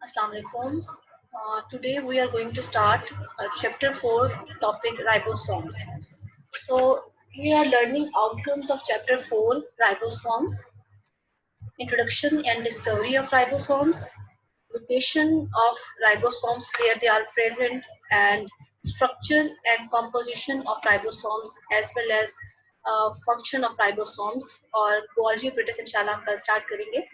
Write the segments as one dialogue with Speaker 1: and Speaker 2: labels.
Speaker 1: Assalamu alaikum. Today we are going to start chapter 4 topic ribosomes. So we are learning outcomes of chapter 4 ribosomes, introduction and discovery of ribosomes, location of ribosomes where they are present, and structure and composition of ribosomes as well as function of ribosomes और Golgi British इंशाल्लाह हम कल start करेंगे.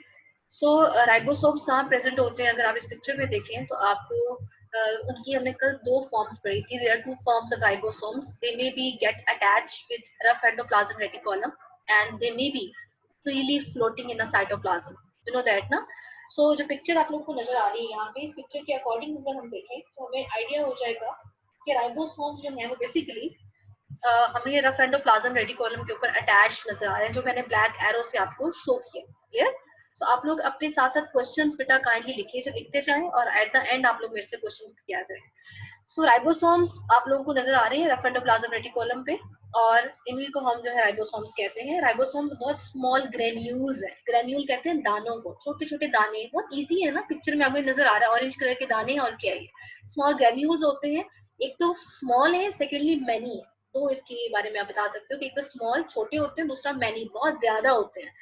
Speaker 1: सो ribosomes कहाँ present होते हैं? अगर आप इस पिक्चर में देखें तो आपको उनकी हमने कल दो फॉर्म्स पढ़ी थी. There are two forms of ribosomes. They may be get attached with rough endoplasm reticulum and they may be freely floating in the cytoplasm. You know that no. So जो पिक्चर आप लोगों को नजर आ रही है यहाँ पे, इस पिक्चर के अकॉर्डिंग अगर हम देखें तो हमें आइडिया हो जाएगा कि राइबोसोम्स जो है वो बेसिकली हमें रफ एंडोप्लाज्म रेटिकुलम के ऊपर अटैच नजर आ रहे हैं, जो मैंने ब्लैक एरो से आपको शो किया. क्लियर? सो आप लोग अपने साथ साथ क्वेश्चंस बेटा काइंडली लिखिए, जो लिखते जाएं और एट द एंड आप लोग मेरे से क्वेश्चंस किया करें. सो राइबोसोम्स आप लोगों को नजर आ रहे हैं रफ एंडोप्लाज्म रेटिकुलम पे, और इन्हीं को हम जो है राइबोसोम्स कहते हैं. राइबोसोम्स बहुत स्मॉल ग्रेन्यूल्स है. ग्रेन्यूल कहते हैं दानों को, छोटे छोटे दाने. बहुत इजी है ना, पिक्चर में आपको नजर आ रहा है ऑरेंज कलर के दाने. और क्या है? स्मॉल ग्रेन्यूल्स होते हैं. एक तो स्मॉल है, सेकेंडली मैनी है. तो इसके बारे में आप बता सकते हो कि एक तो स्मॉल छोटे होते हैं, दूसरा मैनी बहुत ज्यादा होते हैं.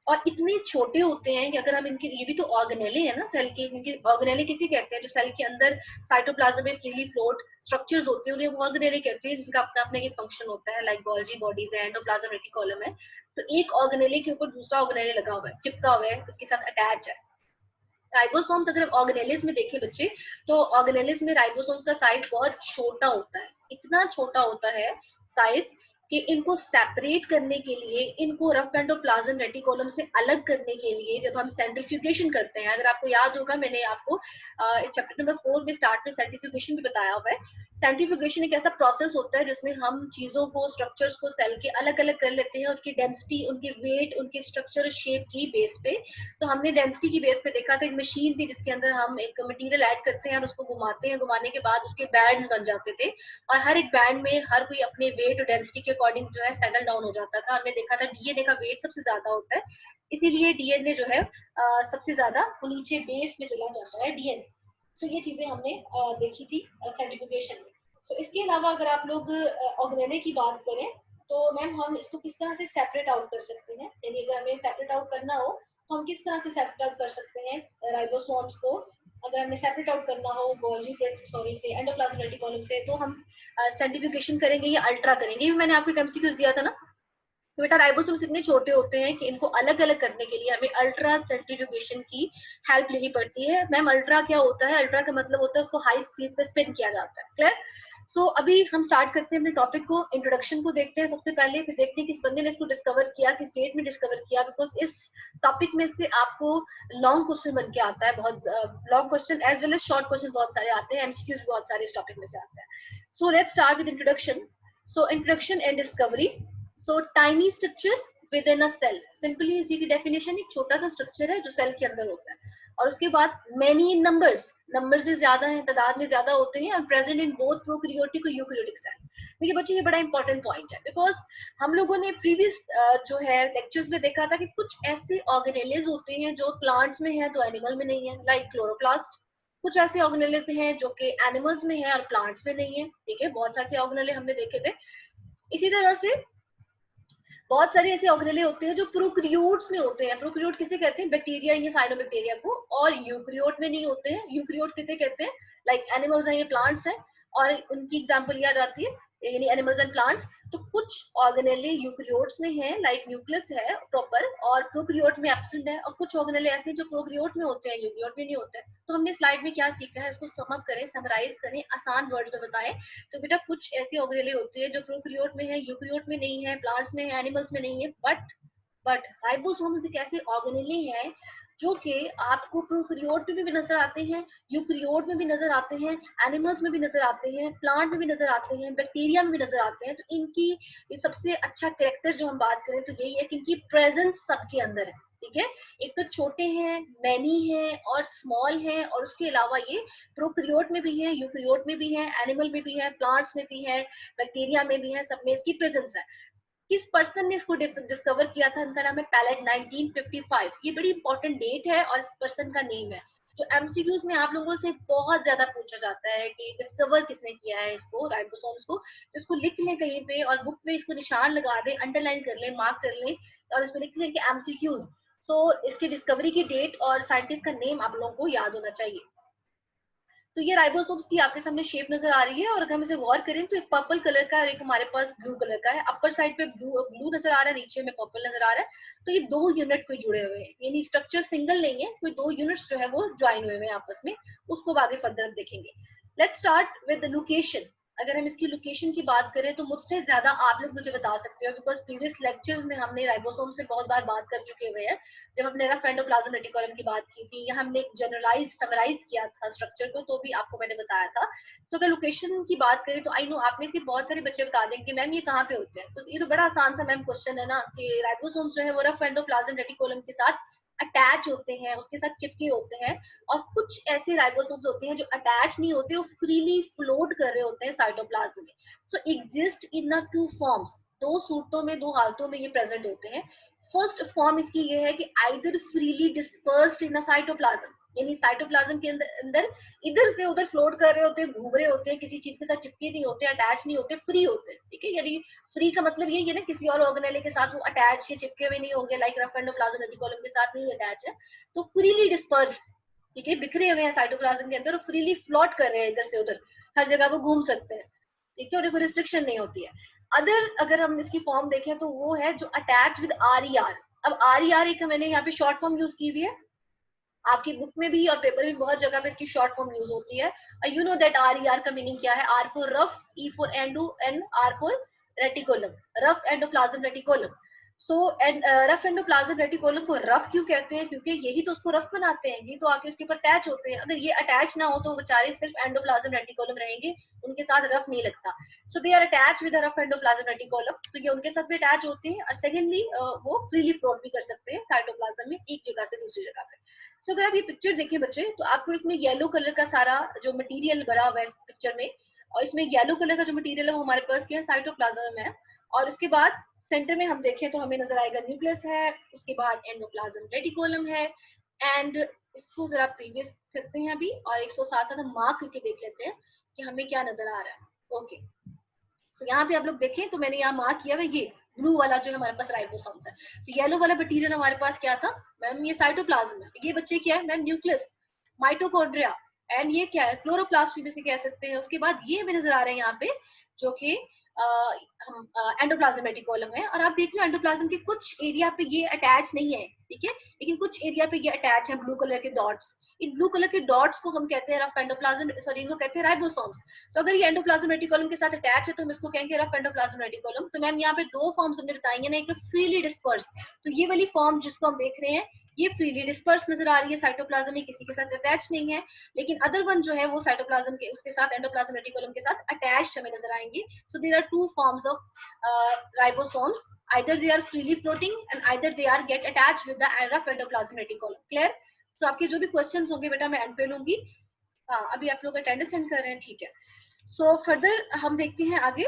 Speaker 1: और इतने छोटे होते हैं कि अगर हम इनके, ये भी तो ऑर्गेनेले है ना सेल के, इनके ऑर्गेनेले किसी कहते हैं जो सेल के अंदर साइटोप्लाज्म में फ्रीली फ्लोट स्ट्रक्चर्स होते हैं, उन्हें ऑर्गेनेले कहते हैं, जिनका अपना अपना एक फंक्शन होता है. लाइक गोल्जी बॉडीज है, एंडोप्लाज्म रेटिकुलम है. तो एक ऑर्गेनेले के ऊपर दूसरा ऑर्गेनेले लगा हुआ है, चिपका हुआ है, उसके साथ अटैच है. राइबोसोम्स अगर ऑर्गेनेलिस में देखें बच्चे, तो ऑर्गेनेलिस में राइबोसोम्स का साइज बहुत छोटा होता है. इतना छोटा होता है साइज कि इनको सेपरेट करने के लिए, इनको रफ एंडोप्लाज्म रेटिकुलम से अलग करने के लिए जब हम सेंट्रीफ्यूगेशन करते हैं, अगर आपको याद होगा मैंने आपको चैप्टर नंबर 4 में स्टार्ट में सेंट्रीफ्यूगेशन भी बताया हुआ है. सेंट्रीफ्यूगेशन एक ऐसा प्रोसेस होता है जिसमें हम चीजों को, स्ट्रक्चर्स को सेल के अलग अलग कर लेते हैं, उनकी डेंसिटी, उनके वेट, उनके स्ट्रक्चर शेप की बेस पे. तो हमने डेंसिटी की बेस पे देखा था, एक मशीन थी जिसके अंदर हम एक मटेरियल ऐड करते हैं और उसको घुमाते हैं, घुमाने के बाद उसके बैंड्स बन जाते थे, और हर एक बैंड में हर कोई अपने वेट और डेंसिटी के अकॉर्डिंग जो है सेटल डाउन हो जाता था. हमने देखा था डीएनए का वेट सबसे ज्यादा होता है, इसीलिए डीएनए जो है सबसे ज्यादा नीचे बेस में चला जाता है डीएनए. सो ये चीजें हमने देखी थी सेंट्रीफ्यूगेशन में. सो इसके अलावा अगर आप लोग ऑर्गेनेले की बात करें तो मैम हम इसको किस तरह से सेपरेट आउट कर सकते हैं, यानी अगर हमें सेपरेट आउट करना हो तो हम किस तरह से सेपरेट आउट कर सकते हैं राइबोसोम्स को. अगर हमें सेपरेट आउट करना हो गोल्जी से, एंडोप्लाज्म रेटिकुलम से, तो हम सेंट्रीफ्यूगेशन करेंगे या अल्ट्रा करेंगे. ये मैंने आपको एमसीक्यूज दिया था ना. तो बेटा राइबोसोम्स इतने छोटे होते हैं कि इनको अलग अलग करने के लिए हमें अल्ट्रा सेंट्रीफ्यूगेशन की हेल्प लेनी पड़ती है. मैम अल्ट्रा क्या होता है? अल्ट्रा का मतलब होता है उसको हाई स्पीड पे स्पिन किया जाता है. क्लियर? सो अभी हम स्टार्ट करते हैं अपने टॉपिक को. इंट्रोडक्शन को देखते हैं सबसे पहले, फिर देखते हैं किस बंदे ने इसको डिस्कवर किया, किस डेट में डिस्कवर किया. बिकॉज इस टॉपिक में से आपको लॉन्ग क्वेश्चन बन के आता है, बहुत long question as well as short question बहुत सारे आते हैं, एमसीक्यूज भी बहुत सारे इस टॉपिक में से आते हैं. So let's start with introduction. So introduction and discovery. So tiny structure within a cell. Simply इसी की डेफिनेशन एक छोटा सा स्ट्रक्चर है जो सेल के अंदर होता है. और उसके बाद मेनी इन नंबर्स, नंबर्स भी ज्यादा हैं, तादाद में ज्यादा होते हैं, और प्रेजेंट इन बोथ प्रोकैरियोटिक और यूकैरियोटिक सेल. देखिए बच्चे ये बड़ा इंपॉर्टेंट पॉइंट है, बिकॉज हम लोगों ने प्रीवियस जो है लेक्चर्स में देखा था कि कुछ ऐसे ऑर्गेनेलेज होते हैं जो प्लांट्स में है तो एनिमल में नहीं है, लाइक क्लोरोप्लास्ट. कुछ ऐसे ऑर्गेनेलेज हैं जो कि एनिमल्स में है और प्लांट्स में नहीं है. ठीक है, बहुत सारे ऑर्गेनेले हमने देखे थे. इसी तरह से बहुत सारे ऐसे ऑर्गेनेले होते हैं जो प्रोकैरियोट्स में होते हैं. प्रोकैरियोट किसे कहते हैं? बैक्टीरिया या साइनोबैक्टीरिया को. और यूकैरियोट में नहीं होते हैं. यूकैरियोट किसे कहते हैं? लाइक एनिमल्स हैं, ये प्लांट्स हैं, और उनकी एग्जांपल याद आती है, यानी एनिमल्स एंड प्लांट्स. तो कुछ ऑर्गेनेले यूकैरियोट्स में है, लाइक न्यूक्लियस है प्रॉपर, और प्रोकैरियोट में एब्सेंट है. और कुछ ऑर्गेनेले ऐसे हैं जो प्रोकैरियोट में होते हैं, यूकैरियोट में नहीं होते हैं. तो हमने स्लाइड में क्या सीखा है इसको सम अप करें, समराइज करें, आसान वर्ड में बताएं. तो बेटा कुछ ऐसे ऑर्गेनेले होते हैं जो प्रोकैरियोट में है, यूकैरियोट में नहीं है, प्लांट्स में है, एनिमल्स में नहीं है. बट राइबोसोम्स एक ऐसे ऑर्गेनेले हैं जो कि आपको प्रोकैरियोट में भी नजर आते हैं, यूकैरियोट में भी नजर आते हैं, एनिमल्स में भी नजर आते हैं, प्लांट में भी नजर आते हैं, बैक्टीरिया में भी नजर आते हैं. तो इनकी ये सबसे अच्छा कैरेक्टर जो हम बात करें तो यही है कि इनकी प्रेजेंस सबके अंदर है. ठीक है, एक तो छोटे हैं, मैनी है और स्मॉल है, और उसके अलावा ये प्रोकैरियोट में भी है, यूकैरियोट में भी है, एनिमल में भी है, प्लांट्स में भी है, बैक्टीरिया में भी है, सब में इसकी प्रेजेंस है. किस पर्सन ने इसको डिस्कवर किया था? इनका नाम है पैलेट 1955. ये बड़ी इंपॉर्टेंट डेट है और इस पर्सन का नेम है. जो एमसीक्यूज में आप लोगों से बहुत ज्यादा पूछा जाता है कि डिस्कवर किसने किया है इसको, राइबोसोम्स को, तो इसको लिख लें कहीं पे और बुक पे इसको निशान लगा दें, अंडरलाइन कर लें, मार्क कर लें और इसमें लिख लें कि एमसीक्यूज। सो इसकी डिस्कवरी की डेट और साइंटिस्ट का नेम आप लोगों को याद होना चाहिए। तो ये राइबोसोम्स की आपके सामने शेप नजर आ रही है, और अगर हम इसे गौर करें तो एक पर्पल कलर का और एक हमारे पास ब्लू कलर का है। अपर साइड पे ब्लू ब्लू नजर आ रहा है, नीचे में पर्पल नजर आ रहा है। तो ये दो यूनिट कोई जुड़े हुए हैं, यानी स्ट्रक्चर सिंगल नहीं है, कोई दो यूनिट्स जो है वो ज्वाइन हुए हैं आपस में। उसको आगे फर्दर देखेंगे। Let's start with the location. अगर हम इसकी लोकेशन की बात करें तो मुझसे ज्यादा आप लोग मुझे बता सकते हो, बिकॉज प्रीवियस लेक्चर्स में हमने राइबोसोम से बहुत बार बात कर चुके हुए हैं। जब हमने रफ एंडोप्लाज्म रेटिकुलम की बात की थी, या हमने एक जनरलाइज समराइज किया था स्ट्रक्चर को, तो भी आपको मैंने बताया था। तो अगर लोकेशन की बात करें तो आई नो आप में से बहुत सारे बच्चे बता देंगे मैम ये कहाँ पे होते हैं। तो ये तो बड़ा आसान सा मैम क्वेश्चन है ना, कि राइबोसोम जो है वो रफ एंडोप्लाज्म रेटिकुलम के साथ अटैच होते हैं, उसके साथ चिपके होते हैं। और कुछ ऐसे राइबोसोम्स होते हैं जो अटैच नहीं होते, वो फ्रीली फ्लोट कर रहे होते हैं साइटोप्लाज्म में। So exist in a two forms, दो सूरतों में, दो हालतों में ये प्रेजेंट होते हैं। फर्स्ट फॉर्म इसकी ये है कि आइदर फ्रीली डिस्पर्स्ड इन अ साइटोप्लाज्म, यानी साइटोप्लाज्म के अंदर इधर से उधर फ्लोट कर रहे होते हैं, घूम रहे होते हैं, किसी चीज के साथ चिपके नहीं होते, अटैच नहीं होते, फ्री होते हैं। ठीक है, यानी फ्री का मतलब ये है ना, किसी और ऑर्गेनेले के साथ वो अटैच या चिपके हुए नहीं होंगे, लाइक रफ एंडोप्लाज्म रेटिकुलम के साथ नहीं अटैच है। तो फ्रीली डिस्पर्स, ठीक है, बिखरे हुए हैं साइटोप्लाज्म के अंदर, फ्रीली फ्लोट कर रहे हैं इधर से उधर, हर जगह वो घूम सकते हैं। ठीक है, और कोई रिस्ट्रिक्शन नहीं होती है। अदर अगर हम इसकी फॉर्म देखें तो वो है जो attach with are E are. अब आर ई आर एक मैंने यहाँ पे शॉर्ट फॉर्म यूज की हुई है, आपकी बुक में भी और पेपर में बहुत जगह पे इसकी शॉर्ट फॉर्म यूज होती है। You know that R E R का मीनिंग क्या है? R for rough, E for endo, and R for reticulum, rough endoplasm reticulum. So rough endoplasm reticulum को रफ क्यों कहते हैं? क्योंकि यही तो उसको रफ बनाते हैं, ये तो आके उसके ऊपर अटैच होते हैं। अगर ये अटैच ना हो तो बेचारे सिर्फ एंडोप्लाज्म रेटिकुलम रहेंगे, उनके साथ रफ नहीं लगता। So they are attach with rough endoplasm reticulum, तो ये उनके साथ भी अटैच होते हैं। और सेकेंडली वो फ्रीली फ्लोट भी कर सकते हैं साइटोप्लाज्म में, एक जगह से दूसरी जगह पे। सो अगर आप ये पिक्चर देखें बच्चे, तो आपको इसमें येलो कलर का सारा जो मटेरियल भरा हुआ है इस पिक्चर में, और इसमें येलो कलर का जो मटेरियल है वो हमारे पास क्या है? साइटोप्लाज्म में है। और उसके बाद सेंटर में हम देखें तो हमें नजर आएगा न्यूक्लियस है, उसके बाद एंडोप्लाज्म रेटिकुलम है। एंड इसको जरा प्रीवियस करते हैं अभी, और एक साथ साथ हम मार्क करके देख लेते हैं कि हमें क्या नजर आ रहा है। ओके, सो यहाँ पे आप लोग देखें तो मैंने यहाँ मार्क किया हुआ ये ब्लू वाला जो है हमारे पास राइबोसोम्स है। तो येलो वाला मटेरियल हमारे पास क्या था मैम? ये साइटोप्लाज्म है। ये बच्चे क्या है मैम? न्यूक्लियस, माइटोकॉन्ड्रिया, एंड ये क्या है? क्लोरोप्लास्ट भी इसे कह सकते हैं। उसके बाद ये हमें नजर आ रहे हैं यहाँ पे, जो कि हम एंडोप्लाज्म रेटिकुलम है। और आप देख रहे हो एंडोप्लाज्म के कुछ एरिया पे ये अटैच नहीं है, ठीक है, लेकिन कुछ एरिया पे ये अटैच है, ब्लू कलर के डॉट्स। इन ब्लू कलर के डॉट्स को हम कहते हैं रफ एंडोप्लाज्म, सॉरी इनको कहते हैं राइबोसोम्स। तो अगर ये एंडोप्लाज्म रेटिकुलम के साथ अटैच है तो हम इसको कहेंगे रफ एंडोप्लाज्म रेटिकुलम। तो मैम यहाँ पे दो फॉर्म्स हमने बताई है ना, एक फ्रीली डिस्पर्स, तो ये वाली फॉर्म जिसको हम देख रहे हैं ये फ्रीली डिस्पर्स नजर आ रही है, साइटोप्लाज्म में किसी के साथ अटैच नहीं है। लेकिन अदर वन जो है वो साइटोप्लाज्म के उसके साथ, एंडोप्लाज्म रेटिकुलम के साथ अटैच्ड हमें नजर आएंगे। So there are two forms of ribosomes, either they are freely floating and either they are get attached with the rough endoplasm reticulum. Clear? So आपके जो भी क्वेश्चंस होंगे बेटा मैं एंड पे लूंगी। हाँ, अभी आप लोग अटेंडेंस सेंड कर रहे हैं, ठीक है। सो फर्दर हम देखते हैं आगे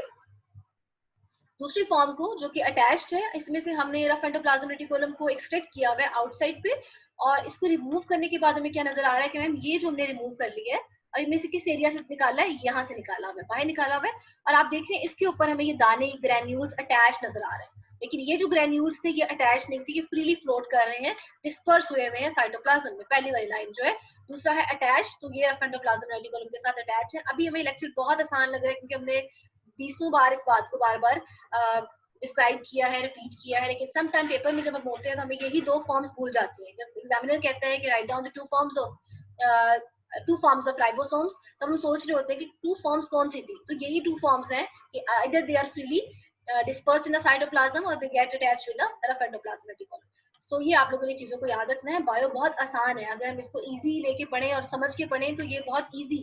Speaker 1: दूसरी फॉर्म को जो कि अटैच्ड है। इसमें से हमने रफ एंडोप्लाज्म रेटिकुलम को एक्सट्रैक्ट किया हुआ है आउटसाइड पे, और इसको रिमूव करने के बाद हमें क्या नजर आ रहा है कि मैम ये जो हमने रिमूव कर लिया है, और इनमें से किस एरिया से निकाला है? यहाँ से निकाला हुआ है, बाहर निकाला हुआ है। और आप देख रहे हैं इसके ऊपर हमें ये दाने, ग्रेन्यूल्स अटैच नजर आ रहे हैं। लेकिन ये जो ग्रेन्यूल्स थे ये अटैच नहीं थे, ये फ्रीली फ्लोट कर रहे हैं, डिस्पर्स हुए हुए हैं साइटोप्लाज्म में, पहली वाली लाइन जो है। दूसरा है अटैच, तो ये रफ एंडोप्लाज्म रेटिकुलम के साथ अटैच है। अभी हमें लेक्चर बहुत आसान लग रहा है क्योंकि हमने 20 बार इस बात को बार बार डिस्क्राइब किया है, रिपीट किया है। लेकिन सम टाइम पेपर में जब हम होते हैं तो हमें यही दो फॉर्म्स भूल जाती हैं। जब एग्जामिनर कहता है कि write down the two forms of ribosomes, तो हम सोच रहे होते हैं कि टू फॉर्म्स कौन सी थी। तो यही टू फॉर्म्स हैं कि either they are freely disperse in the cytoplasm और they get attached with the rough endoplasm reticulum. तो ये आप लोगों ने चीजों को याद रखना है। बायो बहुत आसान है, अगर हम इसको इजी लेके पढ़ें और समझ के पढ़ें तो ये बहुत इजी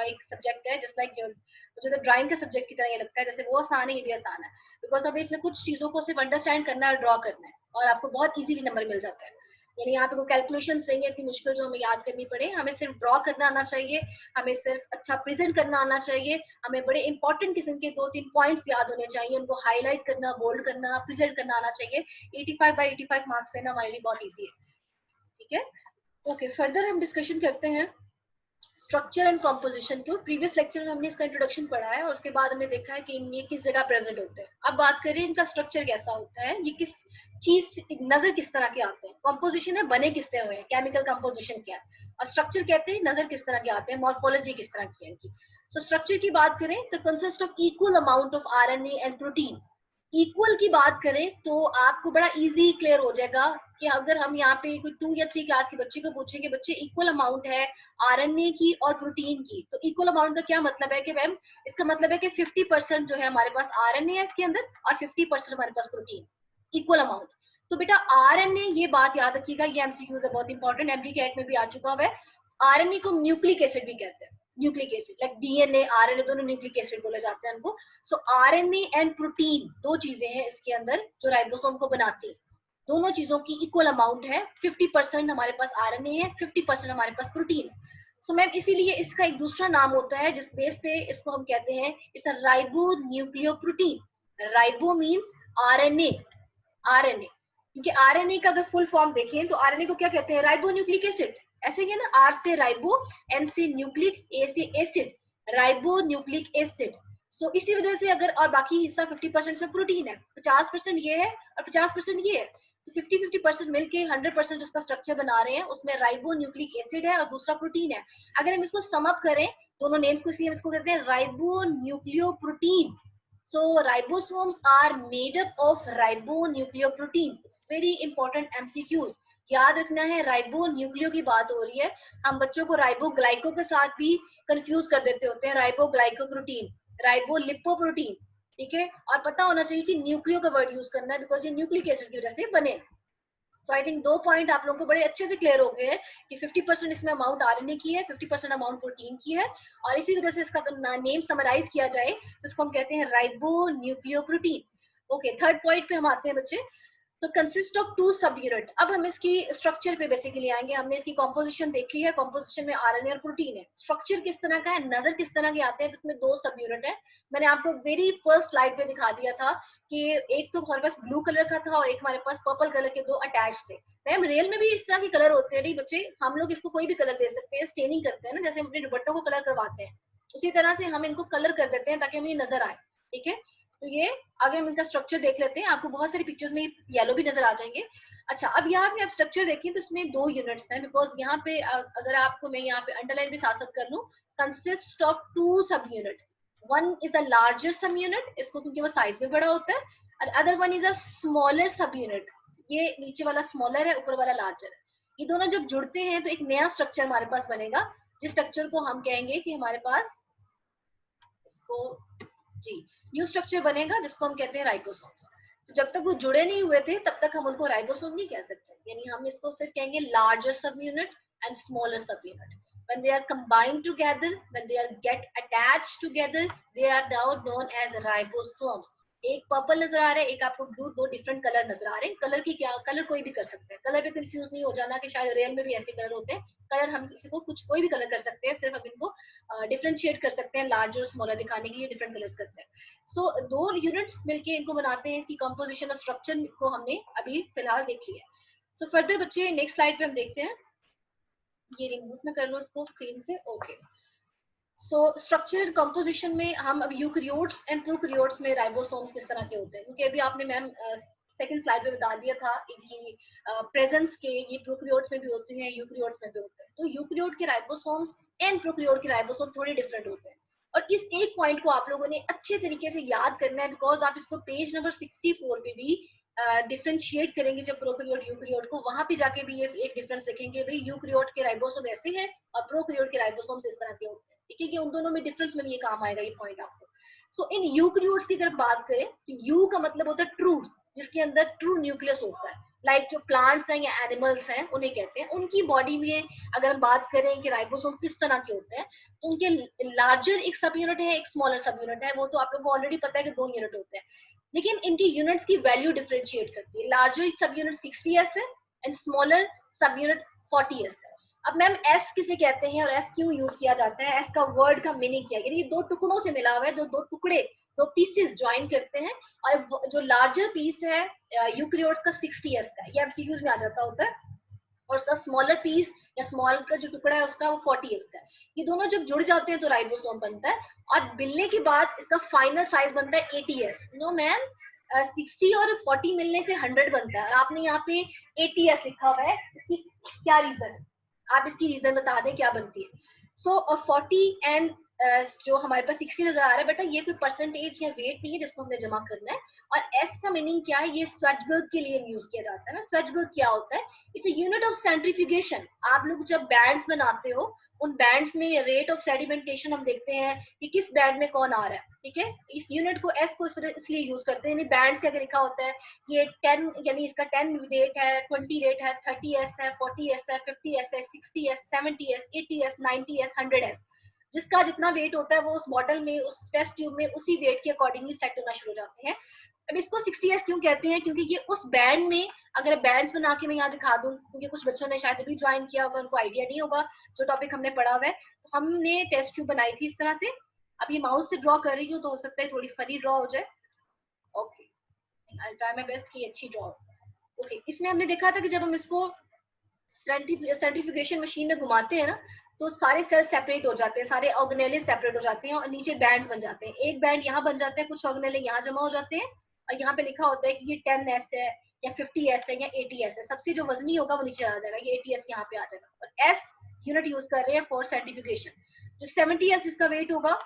Speaker 1: एक सब्जेक्ट है। जस्ट लाइक मुझे तो ड्राइंग के सब्जेक्ट की तरह ये लगता है, जैसे वो आसान है ये भी आसान है। बिकॉज अब इसमें कुछ चीजों को सिर्फ अंडरस्टैंड करना है और ड्रॉ करना है, और आपको बहुत इजीली नंबर मिल जाता है। यानी यहाँ पे कोई कैलकुलेशंस नहीं है इतनी मुश्किल जो हमें याद करनी पड़े। हमें सिर्फ ड्रॉ करना आना चाहिए, हमें सिर्फ अच्छा प्रेजेंट करना आना चाहिए, हमें बड़े इंपॉर्टेंट किस्म के 2-3 पॉइंट्स याद होने चाहिए, उनको हाईलाइट करना, बोल्ड करना, प्रेजेंट करना आना चाहिए। 85 बाई 85 मार्क्स लेना हमारे लिए बहुत ईजी है, ठीक है। ओके, फर्दर हम डिस्कशन करते हैं स्ट्रक्चर एंड कॉम्पोजिशन को। प्रीवियस लेक्चर में हमने इसका इंट्रोडक्शन पढ़ा है और उसके बाद हमने देखा है कि ये किस जगह प्रेजेंट होते हैं। अब बात करें इनका स्ट्रक्चर कैसा होता है, ये किस चीज नजर किस तरह के आते हैं। कॉम्पोजिशन है बने किससे हुए हैं, केमिकल कॉम्पोजिशन क्या है, और स्ट्रक्चर कहते हैं नजर किस तरह के आते हैं, मॉर्फोलॉजी किस तरह की है इनकी। तो स्ट्रक्चर की बात करें तो consist of equal amount of RNA and protein. Equal की बात करें तो आपको बड़ा इजी क्लियर हो जाएगा कि अगर हम यहाँ पे कोई 2 या 3 क्लास के बच्चे को पूछेंगे, बच्चे इक्वल अमाउंट है आरएनए की और प्रोटीन की, तो इक्वल अमाउंट का क्या मतलब है कि मैम, इसका मतलब है कि 50% जो है हमारे पास आरएनए है इसके अंदर और 50% हमारे पास प्रोटीन, इक्वल अमाउंट। तो बेटा आरएनए, ये बात याद रखिएगा, ये एमसीक्यूज है बहुत इंपॉर्टेंट, एमडी कैट में भी आ चुका हुआ है। आरएनए को न्यूक्लिक एसिड भी कहते हैं, nucleic acid like DNA RNA दोनों न्यूक्लिक एसिड बोले जाते हैं उनको। सो आरएनए एंड प्रोटीन दो चीजें हैं इसके अंदर जो राइबोसोम को बनाती है। दोनों चीजों की इक्वल अमाउंट है, 50% हमारे पास आरएनए है, 50% हमारे पास प्रोटीन है। सो मैम इसीलिए इसका एक दूसरा नाम होता है जिस बेस पे इसको हम कहते हैं, it's a ribo nucleoprotein. Ribo means RNA, RNA, क्योंकि आरएनए का अगर फुल फॉर्म देखें तो आरएनए को क्या कहते हैं, राइबो न्यूक्लिक एसिड। ऐसे ही है ना, आर से राइबो, एन से न्यूक्लिक, ए से एसिड, राइबो न्यूक्लिक एसिड। सो इसी वजह से अगर, और बाकी हिस्सा 50% में प्रोटीन है, 50% ये है और 50% ये है, तो 50-50% मिलके 100% उसका स्ट्रक्चर बना रहे हैं। उसमें राइबो न्यूक्लिक एसिड है और दूसरा प्रोटीन है। अगर हम इसको सम अप करें दोनों नेम्स को, इसलिए हम इसको कहते हैं ribo nucleoprotein. So ribosomes are made up of ribonucleoprotein. It's very important MCQs. याद रखना है, राइबो न्यूक्लियो की बात हो रही है। हम बच्चों को राइबोग्लाइको के साथ भी कंफ्यूज कर देते होते हैं, राइबोग्लाइकोप्रोटीन, राइबोलिपोप्रोटीन, ठीक है। और पता होना चाहिए कि न्यूक्लियो का वर्ड यूज करना है बिकॉज ये न्यूक्लिक एसिड की वजह से बने। सो आई थिंक 2 पॉइंट आप लोगों को बड़े अच्छे से क्लियर हो गए हैं कि 50% इसमें अमाउंट आरएनए की है, 50% अमाउंट प्रोटीन की है, और इसी वजह से इसका नेम समराइज किया जाए तो इसको हम कहते हैं ribo nucleoprotein. Okay, third point पे हम आते हैं बच्चे। तो कंसिस्ट ऑफ 2 सब यूनिट। अब हम इसकी स्ट्रक्चर पे बेसिकली आएंगे। हमने इसकी कॉम्पोजिशन देख ली है, कॉम्पोजिशन में आरएनए और प्रोटीन है। स्ट्रक्चर किस तरह का है, नजर किस तरह के आते हैं, तो इसमें 2 सब यूनिट है। मैंने आपको वेरी फर्स्ट स्लाइड पे दिखा दिया था कि एक तो हमारे पास ब्लू कलर का था और एक हमारे पास पर्पल कलर के 2 अटैच थे। मैम रियल में भी इस तरह के कलर होते हैं नहीं बच्चे, हम लोग इसको कोई भी कलर दे सकते हैं, स्टेनिंग करते हैं ना, जैसे हम अपने दुपट्टों को कलर करवाते हैं उसी तरह से हम इनको कलर कर देते हैं ताकि हमें नजर आए, ठीक है। तो ये आगे हम इनका स्ट्रक्चर देख लेते हैं, आपको बहुत सारी पिक्चर्स में येलो भी नजर आ जाएंगे। अच्छा, अब यहाँ पे आप स्ट्रक्चर देखिए तो इसमें 2 यूनिट्स हैं, बिकॉज यहाँ पे अगर आपको मैं यहाँ पे अंडरलाइन भी साथ साथ कर लूं, कंसिस्ट ऑफ 2 सब unit. One is a larger सब यूनिट, इसको क्योंकि वो साइज में बड़ा होता है, और other one is a smaller सब यूनिट। ये नीचे वाला स्मॉलर है, ऊपर वाला लार्जर है। ये दोनों जब जुड़ते हैं तो एक नया स्ट्रक्चर हमारे पास बनेगा, जिस स्ट्रक्चर को हम कहेंगे कि हमारे पास इसको, जी, न्यू स्ट्रक्चर बनेगा जिसको हम कहते हैं राइबोसोम्स। तो जब तक वो जुड़े नहीं हुए थे तब तक हम उनको राइबोसोम नहीं कह सकते, यानी हम इसको सिर्फ कहेंगे लार्जर सब यूनिट एंड स्मॉलर सब unit. when they are combined together, when they are get attached together, they are now known as ribosomes। एक पर्पल नजर आ रहा है, एक आपको ब्लू, 2 डिफरेंट कलर नजर आ रहे हैं। कलर की क्या, कलर कोई भी कर सकते हैं, कलर पे कंफ्यूज नहीं हो जाना कि शायद रियल में भी ऐसे कलर होते हैं। कलर हम किसी को कुछ कोई भी कलर कर सकते हैं, सिर्फ हम इनको डिफरेंशिएट कर सकते हैं, लार्ज और स्मॉलर दिखाने के लिए डिफरेंट कलर्स करते हैं। सो 2 यूनिट्स मिलके इनको बनाते हैं। इसकी कंपोजिशन और स्ट्रक्चर को हमने अभी फिलहाल देख लिया। सो फर्दर बच्चे नेक्स्ट स्लाइड पे हम देखते हैं, ये रिमूव में कर लो इसको स्क्रीन से। ओके, सो स्ट्रक्चर कंपोजिशन में हम अब यूकैरियोट्स एंड प्रोकैरियोट्स में राइबोसोम्स किस तरह के होते हैं, क्योंकि अभी आपने मैम सेकंड स्लाइड पे बता दिया था इनकी प्रेजेंस के, ये प्रोकैरियोट्स में भी होते हैं, यूकैरियोट्स में भी होते हैं। तो यूकैरियोट के राइबोसोम्स एंड प्रोकैरियोट के राइबोसोम थोड़े डिफरेंट होते हैं, और इस एक पॉइंट को आप लोगों ने अच्छे तरीके से याद करना है, बिकॉज आप इसको पेज नंबर 64 पे भी डिफरेंशिएट करेंगे जब प्रोकैरियोट यूकैरियोट को, वहां पे जाके भी ये एक डिफरेंस लिखेंगे, भाई यूकैरियोट के राइबोसोम ऐसे हैं और प्रोकैरियोट के राइबोसोम्स इस तरह के होते हैं, ठीक है। कि उन दोनों में डिफरेंस में ये काम आएगा, ये पॉइंट आपको। सो इन यूकैरियोट्स की अगर बात करें तो यू का मतलब होता है ट्रू, जिसके अंदर ट्रू न्यूक्लियस होता है, लाइक जो प्लांट्स हैं या एनिमल्स हैं उन्हें कहते हैं। उनकी बॉडी में अगर हम बात करें कि राइबोसोम किस तरह के होते हैं, तो उनके लार्जर एक सब यूनिट है, एक स्मॉलर सब यूनिट है, वो तो आप लोगों को ऑलरेडी पता है कि 2 यूनिट होते हैं, लेकिन इनकी यूनिट्स की वैल्यू डिफरेंशिएट करती है। लार्जर सब यूनिट 60s है एंड स्मॉलर सब यूनिट 40s है। अब मैम एस किसे कहते हैं और एस क्यों यूज किया जाता है, एस का वर्ड का मीनिंग क्या है, यानी 2 टुकड़ों से मिला हुआ है, जो 2 टुकड़े, 2 पीसेस ज्वाइन करते हैं, और जो लार्जर पीस है यूकैरियोट्स का 60s का, ये एमसीक्यूज में आ जाता होता है। और उसका स्मॉलर पीस या स्मॉल का जो टुकड़ा है उसका वो 40s का है। ये दोनों जब जुड़ जाते हैं तो राइबोसोम बनता है, और मिलने के बाद इसका फाइनल साइज बनता है 80s। नो मैम, 60 और 40 मिलने से 100 बनता है, और आपने यहाँ पे 80s लिखा हुआ है, इसकी क्या रीजन है? आप इसकी रीजन बता दें क्या बनती है। सो 40 एंड जो हमारे पास 60 नजर आ रहा है बेटा, ये कोई परसेंटेज या वेट नहीं है जिसको हमने जमा करना है। और एस का मीनिंग क्या है? ये स्वेजबर्ग के लिए यूज किया जाता है ना। स्वेजबर्ग क्या होता है? It's a unit of centrifugation. आप लोग जब बैंड्स बनाते हो, उन बैंड्स में रेट ऑफ सेडिमेंटेशन हम देखते हैं कि किस बैंड में कौन आ रहा है, ठीक है। इस यूनिट को एस को इसलिए यूज करते हैं। बैंड्स का लिखा होता है ये 10, यानी इसका 10 रेट है, 20 रेट है, 30s है, 40s है, 50s है, 60s, 70s, 80s, 90s, 100s। जिसका जितना वेट होता है वो उस मॉडल में, उस टेस्ट ट्यूब में उसी वेट के अकॉर्डिंगली सेट होना शुरू हो जाते हैं। अब इसको 60s क्यों कहते हैं? क्योंकि ये उस बैंड में, अगर बैंड्स बना के मैं यहाँ दिखा दूं, क्योंकि कुछ बच्चों ने शायद अभी ज्वाइन किया होगा, उनको आइडिया नहीं होगा जो टॉपिक हमने पढ़ा हुआ है। तो हमने टेस्ट ट्यूब बनाई थी इस तरह से। अब ये माउस से ड्रॉ कर रही हूँ तो हो सकता है थोड़ी फनी ड्रॉ हो जाए। Okay, I try my best कि अच्छी ड्रॉ। ओके, इसमें हमने देखा था कि जब हम इसको सेंट्रीफ्यूगेशन मशीन में घुमाते हैं ना, तो सारे सेल सेपरेट हो जाते हैं, सारे ऑर्गेनेले सेपरेट हो जाते हैं और नीचे बैंड्स बन जाते हैं। एक बैंड यहाँ बन जाता है, कुछ ऑर्गेनेले यहाँ जमा हो जाते हैं, और यहाँ पे लिखा होता है कि ये 10s है या 50s है या 80s है। सबसे जो वजनी होगा वो नीचे आ जाएगा, ये 80s यहाँ पे आ जाएगा। और एस यूनिट यूज कर रहे हैं फॉर सेंट्रीफ्यूगेशन। जो 70s जिसका वेट होगा,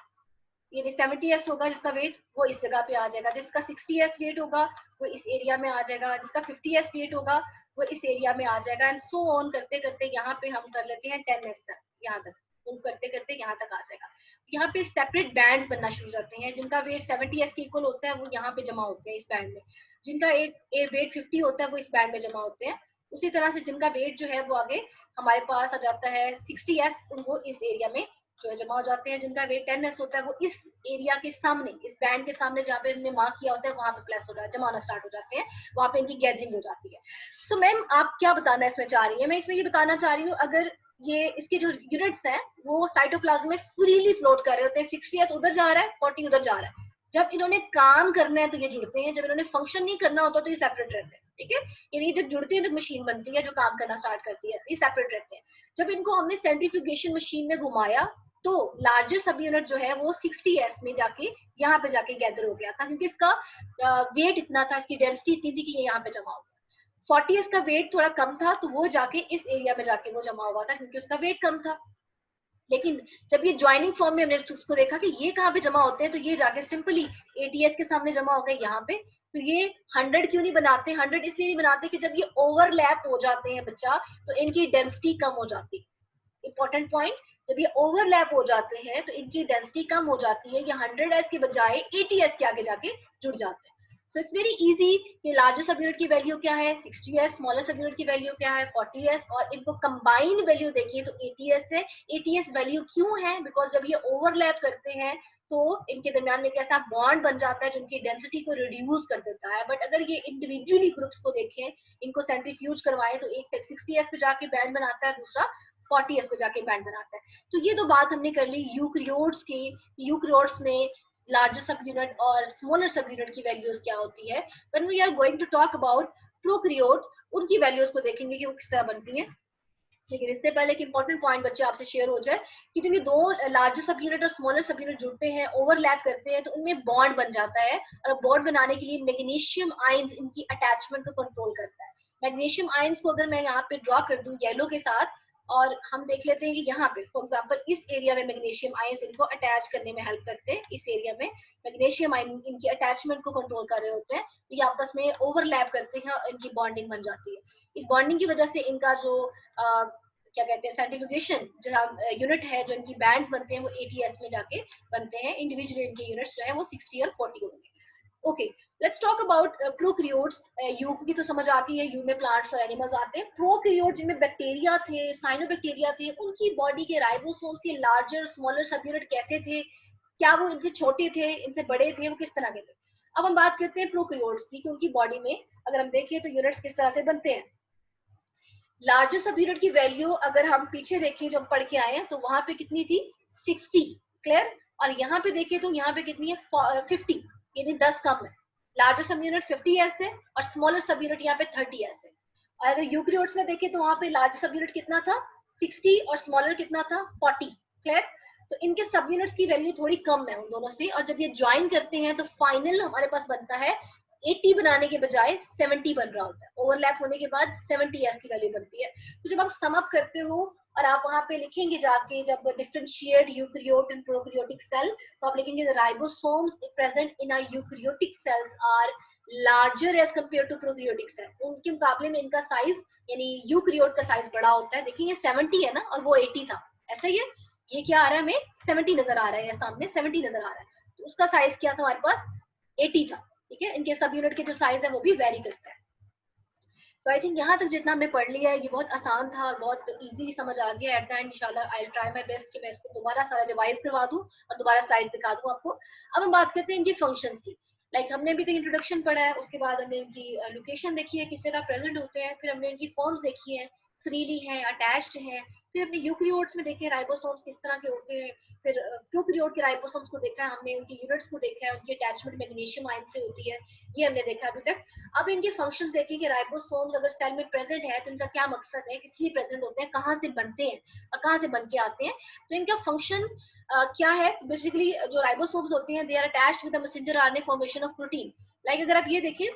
Speaker 1: ये 70s होगा जिसका वेट, वो इस जगह पे आ जाएगा। जिसका 60s वेट होगा वो इस एरिया में आ जाएगा। जिसका 50s वेट होगा वो इस एरिया में आ जाएगा, एंड सो ऑन करते करते यहाँ पे हम कर लेते हैं 10s तक, यहाँ तक मूव करते करते यहाँ तक आ जाएगा। यहाँ पे सेपरेट बैंड्स बनना शुरू हो जाते हैं। जिनका वेट 70s के इक्वल होता है वो यहाँ पे जमा होते हैं इस बैंड में। जिनका वेट 50 होता है वो इस बैंड में जमा होते हैं। उसी तरह से जिनका वेट जो है वो आगे हमारे पास आ जाता है 60s, उनको इस एरिया में जो है जमा हो जाते हैं। जिनका वेट 10s होता है वो इस एरिया के सामने, इस बैंड के सामने जहाँ पे हमने मार्क किया होता है वहां पे प्लस हो जाता है, जमा होना स्टार्ट हो जाते हैं, वहां पे इनकी गैदरिंग हो जाती है। सो मैम आप क्या बताना इसमें चाह रही है? मैं इसमें ये बताना चाह रही हूँ, अगर ये इसके जो यूनिट्स हैं वो साइटोप्लाज्म में फ्रीली फ्लोट कर रहे होते हैं, 60s उधर जा रहा है, 40 उधर जा रहा है। जब इन्होंने काम करना है तो ये जुड़ते हैं, जब इन्होंने फंक्शन नहीं करना होता तो ये सेपरेट रहते हैं, ठीक है। यानी जब जुड़ते हैं तो मशीन बनती है जो काम करना स्टार्ट करती है, ये सेपरेट रहते हैं। जब इनको हमने सेंट्रीफ्यूगेशन मशीन में घुमाया तो लार्जर सब यूनिट जो है वो 60s में जाके यहाँ पे जाके गैदर हो गया था, क्योंकि इसका वेट इतना था, इसकी डेंसिटी इतनी थी कि ये यहाँ पे जमा हो गया। 40s का वेट थोड़ा कम था तो वो जाके इस एरिया में जाके वो जमा हुआ था, क्योंकि उसका वेट कम था। लेकिन जब ये ज्वाइनिंग फॉर्म में हमने उसको देखा कि ये कहाँ पे जमा होते हैं, तो ये जाके सिंपली 80s के सामने जमा हो गए यहाँ पे। तो ये 100 क्यों नहीं बनाते? 100 इसलिए नहीं बनाते कि जब ये ओवरलैप हो जाते हैं बच्चा, तो इनकी डेंसिटी कम हो जाती है। इंपॉर्टेंट पॉइंट, जब ये ओवरलैप हो जाते हैं तो इनकी डेंसिटी कम हो जाती है, ये 100s के बजाय 80s के आगे जाके जुड़ जाते हैं। सो इट्स वेरी इजी कि लार्जर सब यूनिट की वैल्यू क्या है 60s, स्मॉलर सब यूनिट की वैल्यू क्या है 40s, और इनको कंबाइंड वैल्यू देखिए तो 80s है। 80s वैल्यू क्यों है? बिकॉज जब ये ओवरलैप करते हैं तो इनके दरमियान में एक ऐसा बॉन्ड बन जाता है जो इनकी डेंसिटी को रिड्यूस कर देता है। बट अगर ये इंडिविजुअली ग्रुप्स को देखें, इनको सेंट्रीफ्यूज करवाएं, तो एक 60s पे जाके बैंड बनाता है, दूसरा 40s पे जाके बैंड बनाता है। तो ये तो बात हमने कर ली यूकरियोट्स की। यूकरियोट्स में लार्जर सब यूनिट और स्मॉलर सब यूनिट की वैल्यूज क्या होती है। When we are going to talk about prokaryote, उनकी वैल्यूज को देखेंगे कि वो किस तरह बनती है। लेकिन इससे पहले एक इंपॉर्टेंट पॉइंट बच्चे आपसे शेयर हो जाए कि जब ये दो लार्जर सब यूनिट और स्मॉलर सब यूनिट जुड़ते हैं, ओवरलैप करते हैं, तो उनमें बॉन्ड बन जाता है। और बॉन्ड बनाने के लिए मैग्नीशियम आयंस इनकी अटैचमेंट को कंट्रोल करता है। मैग्नीशियम आयंस को अगर मैं यहाँ पे ड्रॉ कर दूं येलो के साथ, और हम देख लेते हैं कि यहाँ पे फॉर एग्जांपल इस एरिया में मैग्नीशियम आयंस इनको अटैच करने में हेल्प करते हैं। इस एरिया में मैग्नीशियम आयन इनकी अटैचमेंट को कंट्रोल कर रहे होते हैं, तो ये आपस में ओवरलैप करते हैं और इनकी बॉन्डिंग बन जाती है। इस बॉन्डिंग की वजह से इनका जो क्या कहते हैं सेंट्रीफ्यूगेशन जहाँ यूनिट है, जो इनकी बैंड्स बनते हैं वो 80s में जाके बनते हैं। इंडिविजुअली इनके यूनिट्स जो है वो 60 और 40 होंगे। Okay, let's talk about prokaryotes. You की तो समझ आती है, यू में प्लांट्स और एनिमल्स आते हैं। प्रोकैरियोट जिनमें बैक्टीरिया थे, साइनोबैक्टीरिया थे, उनकी बॉडी के राइबोसोम्स के लार्जर स्मॉलर सब यूनिट कैसे थे? क्या वो इनसे छोटे थे, इनसे बड़े थे, वो किस तरह के थे? अब हम बात करते हैं प्रोकैरियोट्स की कि उनकी बॉडी में अगर हम देखें तो यूनिट्स किस तरह से बनते हैं। लार्जर सब यूनिट की वैल्यू अगर हम पीछे देखें जो हम पढ़ के आए हैं तो वहां पे कितनी थी 60, क्लियर। और यहाँ पे देखें तो यहाँ पे कितनी है 50, यानी 10 कम है। लार्जर सब यूनिट 50s है और स्मॉलर सब यूनिट यहाँ पे 30s है। अगर यूकेरियोट्स में देखें तो वहां पे लार्ज सब यूनिट कितना था 60 और स्मॉलर कितना था 40। क्लियर? तो इनके सब यूनिट्स की वैल्यू थोड़ी कम है उन दोनों से, और जब ये ज्वाइन करते हैं तो फाइनल हमारे पास बनता है 80 बनाने के बजाय 70 बन रहा होता है। ओवरलैप होने के बाद 70 एस की वैल्यू बनती है। तो जब आप सम अप करते हो और आप वहां पे लिखेंगे जाके जब differentiate eukaryote and prokaryotic cell, तो आप लिखेंगे the ribosomes present in a eukaryotic cells are larger as compare to prokaryotic cell. उनके मुकाबले में इनका साइज यानी यूकेरियोट का साइज बड़ा होता है। देखिए ये 70 है ना और वो 80 था, ऐसा ही है। ये क्या आ रहा है हमें 70 नजर आ रहा है, सामने 70 नजर आ रहा है, तो उसका साइज क्या था हमारे पास 80 था। ठीक है, इनके सब यूनिट के जो साइज है वो भी वेरी करता है। तो आई थिंक यहाँ तक जितना हमने पढ़ लिया है ये बहुत आसान था और बहुत इजीली समझ आ गया। एट द एंड इंशाल्लाह आई ट्राई माय बेस्ट कि मैं इसको दोबारा सारा रिवाइज करवा दूं और दोबारा स्लाइड दिखा दूं आपको। अब हम बात करते हैं इनकी फंक्शंस की। हमने अभी तक इंट्रोडक्शन पढ़ा है, उसके बाद हमने इनकी लोकेशन देखी है, किस जगह प्रेजेंट होते हैं, फिर हमने इनकी फॉर्म्स देखी है, फ्रीली है, अटैच्ड है, फिर हमने यूकेरियोट्स में देखे राइबोसोम्स किस तरह के होते हैं, फिर प्रोकैरियोट के राइबोसोम्स को देखा है हमने, उनकी यूनिट्स को देखा है, उनकी अटैचमेंट मैग्नीशियम आयन से होती है, ये हमने देखा अभी तक। अब इनके फंक्शंस देखें कि राइबोसोम्स अगर सेल में प्रेजेंट है तो इनका क्या मकसद है, किस लिए प्रेजेंट होते हैं, कहाँ से बनते हैं और कहाँ से बन के आते हैं। तो इनका फंक्शन क्या है बेसिकली, जो राइबोसोम्स होते हैं they are attached with the messenger RNA formation of protein. अगर आप ये देखें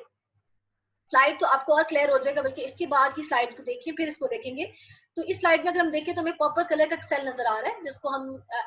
Speaker 1: स्लाइड तो आपको और क्लियर हो जाएगा, बल्कि इसके बाद की स्लाइड को देखिए फिर इसको देखेंगे। तो इस स्लाइड में अगर हम देखें तो हमें पर्पल कलर का सेल नजर आ रहा है जिसको हम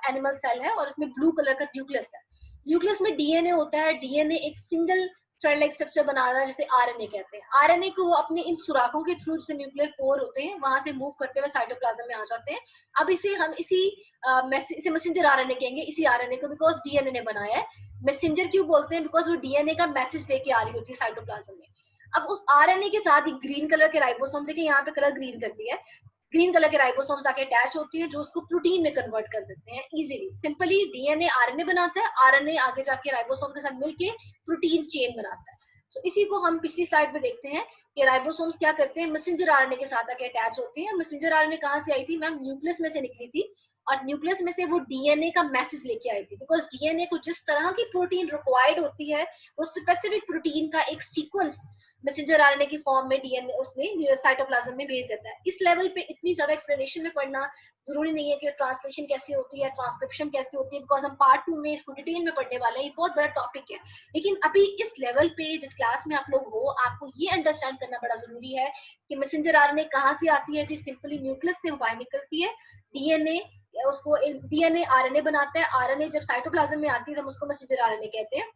Speaker 1: एनिमल सेल है, और इसमें ब्लू कलर का न्यूक्लियस है। न्यूक्लियस में डीएनए होता है, डीएनए एक सिंगल थ्रेड लाइक स्ट्रक्चर बना रहा है जिसे आरएनए कहते हैं। आरएनए को वो अपने इन सुराखों के थ्रू से न्यूक्लियर पोर होते हैं वहां से मूव करते हुए साइटोप्लाज्म में आ जाते हैं। अब इसे हम इसे मैसेंजर आरएनए कहेंगे, इसी आरएनए को, बिकॉज डीएनए ने बनाया है। मैसेंजर क्यों बोलते हैं, बिकॉज वो डीएनए का मैसेज लेके आ रही होती है साइटोप्लाज्म में। अब उस आरएनए के साथ ही ग्रीन कलर के राइबोसोम, देखिए यहाँ पे कलर ग्रीन कर दिया है, ग्रीन कलर के राइबोसोम्स आके अटैच होती है जो उसको प्रोटीन में कन्वर्ट कर देते हैं इजीली। सिंपली डीएनए आरएनए बनाता है, आरएनए आगे जाके राइबोसोम के साथ मिलके प्रोटीन चेन बनाता है। तो इसी को हम पिछली स्लाइड में देखते हैं कि राइबोसोम्स क्या करते हैं, मैसेंजर आरएनए के साथ आके अटैच होते हैं। मैसेंजर आरएनए कहाँ से आई थी मैम, न्यूक्लियस में से निकली थी, और न्यूक्लियस में से वो डीएनए का मैसेज लेके आई थी, बिकॉज डीएनए को जिस तरह की प्रोटीन रिक्वायर्ड होती है वो स्पेसिफिक प्रोटीन का एक सीक्वेंस मैसेंजर आरएनए की फॉर्म में डीएनए उसमें साइटोप्लाज्म में भेज देता है। इस लेवल पे इतनी ज्यादा एक्सप्लेनेशन में पढ़ना जरूरी नहीं है कि ट्रांसलेशन कैसी होती है, ट्रांसक्रिप्शन कैसी होती है, बिकॉज हम पार्ट 2 में इसको डिटेल में पढ़ने वाले हैं, ये बहुत बड़ा टॉपिक है। लेकिन अभी इस लेवल पे जिस क्लास में आप लोग हो, आपको ये अंडरस्टैंड करना बड़ा जरूरी है कि मैसेंजर आरएनए कहाँ से आती है, जी सिंपली न्यूक्लियस से बाहर निकलती है, डीएनए उसको एक डीएनए आरएनए बनाता है, आरएनए जब साइटोप्लाज्म में आती है तो हम उसको मैसेंजर आरएनए कहते हैं।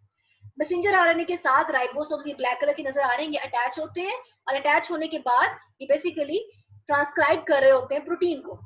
Speaker 1: मैसेंजर आरएनए के साथ राइबोसोम्स, ये ब्लैक कलर की नजर आ रहे हैं, ये अटैच होते हैं, और अटैच होने के बाद ये बेसिकली ट्रांसक्राइब कर रहे होते हैं प्रोटीन को।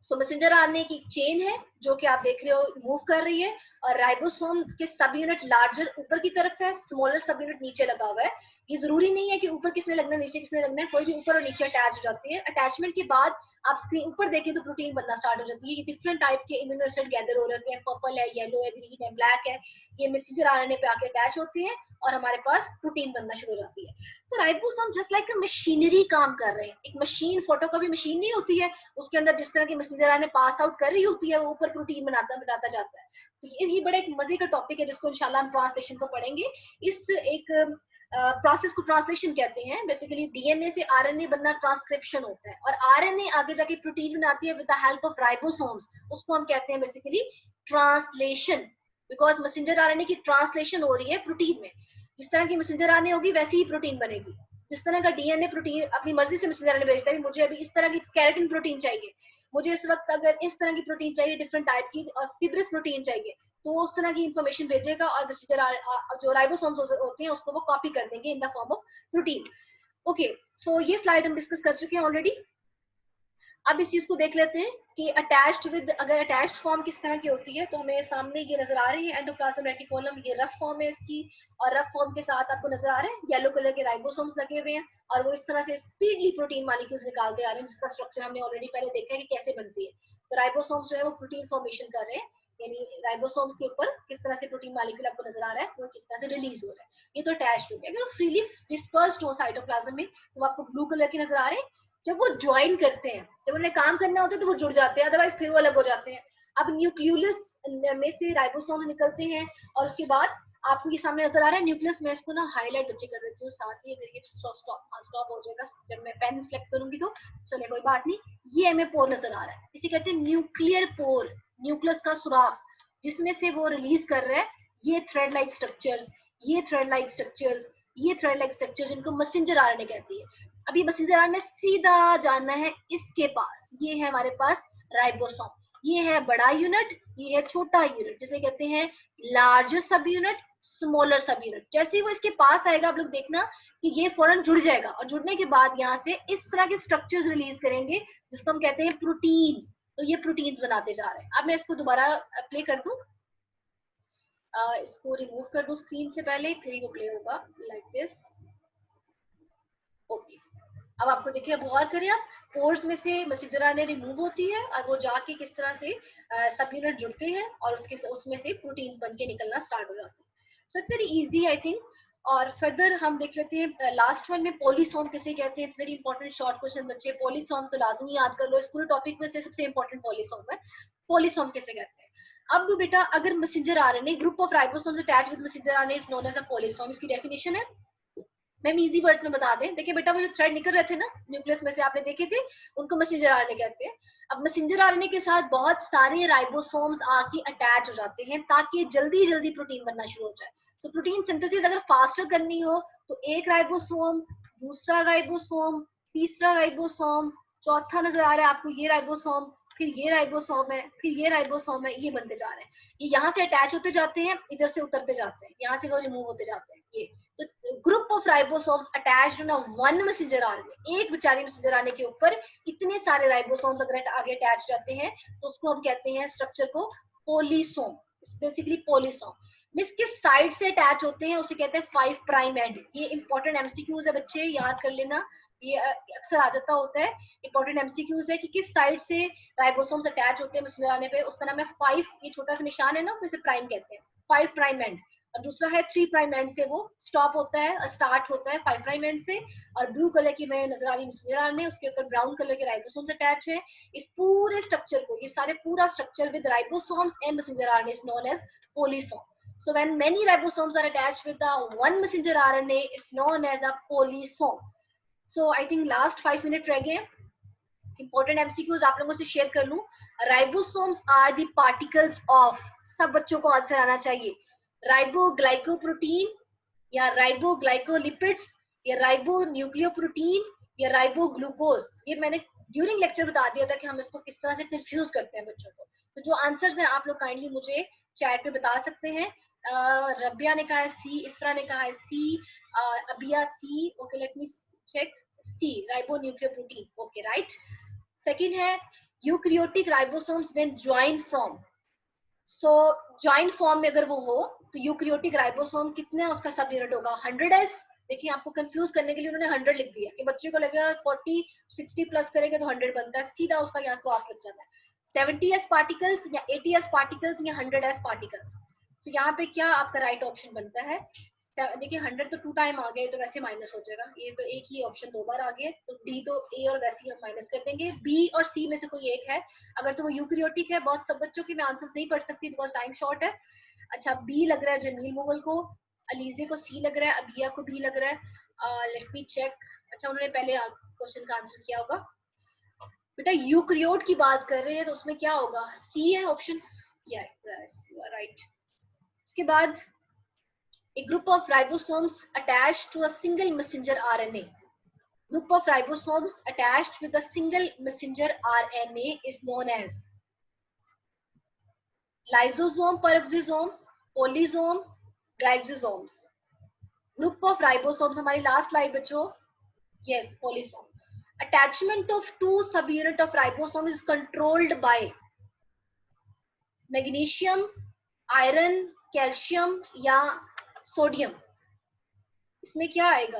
Speaker 1: सो मैसेंजर आरएनए की चेन है जो कि आप देख रहे हो मूव कर रही है, और राइबोसोम के सब यूनिट लार्जर ऊपर की तरफ है, स्मॉलर सब यूनिट नीचे लगा हुआ है। ये जरूरी नहीं है कि ऊपर किसने लगना है नीचे किसने लगना है, कोई भी ऊपर और नीचे अटैच हो जाती है। अटैचमेंट के बाद आप स्क्रीन ऊपर देखें तो प्रोटीन बनना स्टार्ट हो जाती है। ये डिफरेंट टाइप के इम्यूनो एसिड गैदर हो रहे हैं, पर्पल है, येलो है, ग्रीन है, ब्लैक है, ये मैसेंजर आरएनए पे आके अटैच होते हैं और हमारे पास प्रोटीन बनना शुरू हो जाती है। तो राइबोसोम जस्ट लाइक मशीनरी काम कर रहे हैं। एक मशीन, फोटोकॉपी मशीन नहीं होती है, उसके अंदर जिस तरह की मैसेंजर आरएनए पास आउट कर रही होती है वो ऊपर प्रोटीन बनाता जाता है। तो ये बड़ा एक मजे का टॉपिक है जिसको इंशाल्लाह हम ट्रांसलेशन को पढ़ेंगे। इस एक प्रोसेस को ट्रांसलेशन कहते हैं। बेसिकली डीएनए से आरएनए बनना ट्रांसक्रिप्शन होता है, और आरएनए आगे जाके प्रोटीन बनाती है with the help of ribosomes, उसको हम कहते हैं basically translation. Because messenger RNA की ट्रांसलेशन हो रही है प्रोटीन में। जिस तरह की मैसेंजर आरएनए होगी वैसी ही प्रोटीन बनेगी। जिस तरह का डीएनए प्रोटीन अपनी मर्जी से मैसेंजर आरएनए भेजता है, मुझे अभी इस तरह की कैरेटिन प्रोटीन चाहिए, मुझे इस वक्त अगर इस तरह की प्रोटीन चाहिए डिफरेंट टाइप की, और फिब्रिस प्रोटीन चाहिए, तो वो उस तरह की इंफॉर्मेशन भेजेगा, और मैसेंजर जो राइबोसोम्स होते हैं उसको वो कॉपी कर देंगे in the form of protein. Okay, so ये स्लाइड हम डिस्कस कर चुके हैं ऑलरेडी। अब इस चीज को देख लेते हैं कि अटैच्ड विद, अगर अटैच्ड फॉर्म किस तरह की होती है, तो हमें सामने ये नजर आ रही है एंडोप्लाज्म रेटिकुलम, ये रफ फॉर्म है इसकी, और रफ फॉर्म के साथ आपको नजर आ रहे हैं येलो कलर के राइबोसोम्स लगे हुए हैं, और वो इस तरह से स्पीडली प्रोटीन मॉलिक्यूल्स निकालते आ रहे हैं, जिसका स्ट्रक्चर हमने ऑलरेडी पहले देखा है कि कैसे बनती है। तो राइबोसोम्स जो है वो प्रोटीन फॉर्मेशन कर रहे हैं, यानी राइबोसोम्स के ऊपर किस तरह से प्रोटीन मॉलिक्यूल आपको नजर आ रहा है, वो किस तरह से रिलीज हो रहा है। ये तो अटैच्ड हो गया। अगर फ्रीली डिस्पर्स्ड हो साइटोप्लाज्म में तो आपको ब्लू कलर के नजर आ रहे हैं। जब वो ज्वाइन करते हैं, जब उन्हें काम करना होता है तो वो जुड़ जाते हैं, अदरवाइज फिर वो अलग हो जाते हैं। अब न्यूक्लियस में से राइबोसोम निकलते हैं, और उसके बाद आपके सामने नजर आ रहा है न्यूक्लियस। मैं इसको ना हाईलाइट बच्चे कर देती हूँ, साथ ही अगर ये स्टॉप हो जाएगा जब मैं पेन सेलेक्ट करूंगी तो चले कोई बात नहीं। ये हमें पोर नजर आ रहा है, इसे कहते हैं न्यूक्लियर पोर, न्यूक्लियस का सुराख जिसमें से वो रिलीज कर रहा है ये थ्रेड लाइक स्ट्रक्चर्स, ये थ्रेड लाइक स्ट्रक्चर्स, ये थ्रेड लाइक स्ट्रक्चर्स, इनको मैसेंजर आरएनए कहती है। अभी मैसेंजर आरएनए सीधा जाना है इसके पास, ये है हमारे पास राइबोसोम। ये है बड़ा यूनिट, ये है छोटा यूनिट, जिसे कहते हैं लार्जर सब यूनिट, स्मॉलर सब यूनिट। जैसे ही वो इसके पास आएगा आप लोग देखना कि ये फौरन जुड़ जाएगा, और जुड़ने के बाद यहाँ से इस तरह के स्ट्रक्चर्स रिलीज करेंगे जिसको हम कहते हैं प्रोटीन्स। तो ये प्रोटीन्स बनाते जा रहे हैं। अब मैं इसको दोबारा प्ले कर दूं, इसको रिमूव कर दूं स्क्रीन से पहले, फिर वो प्ले होगा लाइक दिस। ओके, अब आपको देखिए, अब गौर करें आप, पोर्स में से मैसेंजर आरएनए रिमूव होती है और वो जाके किस तरह से सब यूनिट जुड़ते हैं और उसमें से प्रोटीन्स बन के निकलना स्टार्ट हो जाते हैं। So it's very easy I think. और फर्दर हम देख लेते हैं लास्ट वन में पॉलीसोम किसे कहते हैं। It's very important short question बच्चे, पॉलीसोम तो लाजमी याद कर लो, इस पूरे टॉपिक में से सबसे इंपॉर्टेंट पॉलीसोम है। पॉलीसोम किसे कहते हैं? अब बेटा अगर messenger RNA group of ribosomes attach with messenger RNA is known as a polysome. इसकी डेफिनेशन है, मैम इजी वर्ड्स में बता दें। देखिए बेटा, वो जो थ्रेड निकल रहे थे ना न्यूक्लियस में से, आपने देखे थे, उनको मैसेंजर आरएनए कहते हैं। अब मैसेंजर आरएनए के साथ बहुत सारे राइबोसोम्स आके अटैच हो जाते हैं ताकि जल्दी जल्दी प्रोटीन बनना शुरू हो जाए। तो प्रोटीन सिंथेसिस अगर फास्टर करनी हो तो एक राइबोसोम, दूसरा राइबोसोम, तीसरा राइबोसोम, चौथा नजर आ रहा है आपको ये राइबोसोम, फिर ये राइबोसोम है, फिर ये राइबोसोम है, ये बनते जा रहे हैं। ये यहाँ से अटैच होते जाते हैं, इधर से उतरते जाते हैं, यहाँ से वो रिमूव होते जाते हैं। ये तो group of ribosomes attached on one messenger RNA, एक बेचारे मैसेंजर आरएनए के ऊपर इतने सारे राइबोसोम्स अगर आगे अटैच जाते हैं तो उसको हम कहते हैं स्ट्रक्चर को पॉलीसोम। बेसिकली पॉलीसोम मिस किस साइड से अटैच होते हैं उसे कहते हैं 5 प्राइम एंड। ये इंपॉर्टेंट एमसीक्यूज है बच्चे, याद कर लेना, ये अक्सर आ जाता होता है। इंपॉर्टेंट एमसीक्यूज है कि किस साइड से राइबोसोम्स अटैच होते हैं मैसेंजर आरएनए पे, उसका नाम है 5, ये छोटा सा निशान है ना, फिर से प्राइम कहते हैं, 5 प्राइम एंड। और दूसरा है 3 प्राइम एंड से वो स्टॉप होता है, स्टार्ट होता है 5 प्राइम एंड से। और ब्लू कलर की में नजर आ रही मैसेंजर आरएनए, उसके ऊपर ब्राउन कलर के राइबोसोम्स अटैच है। इस पूरे स्ट्रक्चर को, ये सारे पूरा structure with ribosomes and messenger RNA is known as polysome. So when many ribosomes are attached with the one messenger RNA, it's known as a polysome. So I think last 5 minutes रह गए। Important MCQs आप लोगों से share कर लूं। Ribosomes are the particles of, सब बच्चों को आंसर आना चाहिए, राइबोग्लाइकोप्रोटीन या राइबोग्लाइकोलिपिड्स या राइबो न्यूक्लियोप्रोटीन या राइबोग्लूकोज। ये मैंने ड्यूरिंग लेक्चर बता दिया था कि हम इसको किस तरह से कंफ्यूज करते हैं बच्चों को। तो जो आंसर्स हैं आप लोग काइंडली मुझे चैट पे बता सकते हैं। रबिया ने कहा है सी, इफ्रा ने कहा है सी, अबिया सी, ओके लेट मी चेक, सी राइबोन्यूक्लियोप्रोटीन, ओके राइट। सेकंड है eukaryotic ribosomes when join form. So join form में अगर वो हो तो यूकैरियोटिक राइबोसोम कितना है, उसका सब यूनिट होगा 100s। देखिए आपको कंफ्यूज करने के लिए उन्होंने 100 लिख दिया कि बच्चे को लगेगा 40 60 प्लस करेंगे तो 100 बनता है, सीधा उसका यहाँ क्रॉस लग जाता है। 70s पार्टिकल्स या 80s पार्टिकल्स या 100s पार्टिकल्स। तो यहाँ पे क्या आपका राइट ऑप्शन बनता है? देखिए 100 तो 2 टाइम आ गए तो वैसे माइनस हो जाएगा, ये तो एक ही ऑप्शन 2 बार आ गए तो डी तो ए और वैसे ही हम माइनस कर देंगे। बी और सी में से कोई एक है, अगर तो वो यूकैरियोटिक है। बहुत सब बच्चों के मैं आंसर्स नहीं पढ़ सकती बिकॉज टाइम शॉर्ट है। अच्छा बी लग रहा है जमील मुगल को, अलीजे को सी लग रहा है, अबिया को बी लग रहा है। Let me check. अच्छा उन्होंने पहले क्वेश्चन का आंसर किया होगा। बेटा यूकैरियोट की बात कर रहे हैं तो उसमें क्या होगा, सी है ऑप्शन, राइट। उसके बाद a group of ribosomes attached to a single messenger RNA. Group of ribosomes attached with a single messenger RNA is known as lysosome, peroxisome, polysome, glycosomes. Group of ribosomes हमारी last slide बच्चों, yes polysome. Attachment of two subunit of ribosome is controlled by magnesium, iron, calcium या sodium. इसमें क्या आएगा,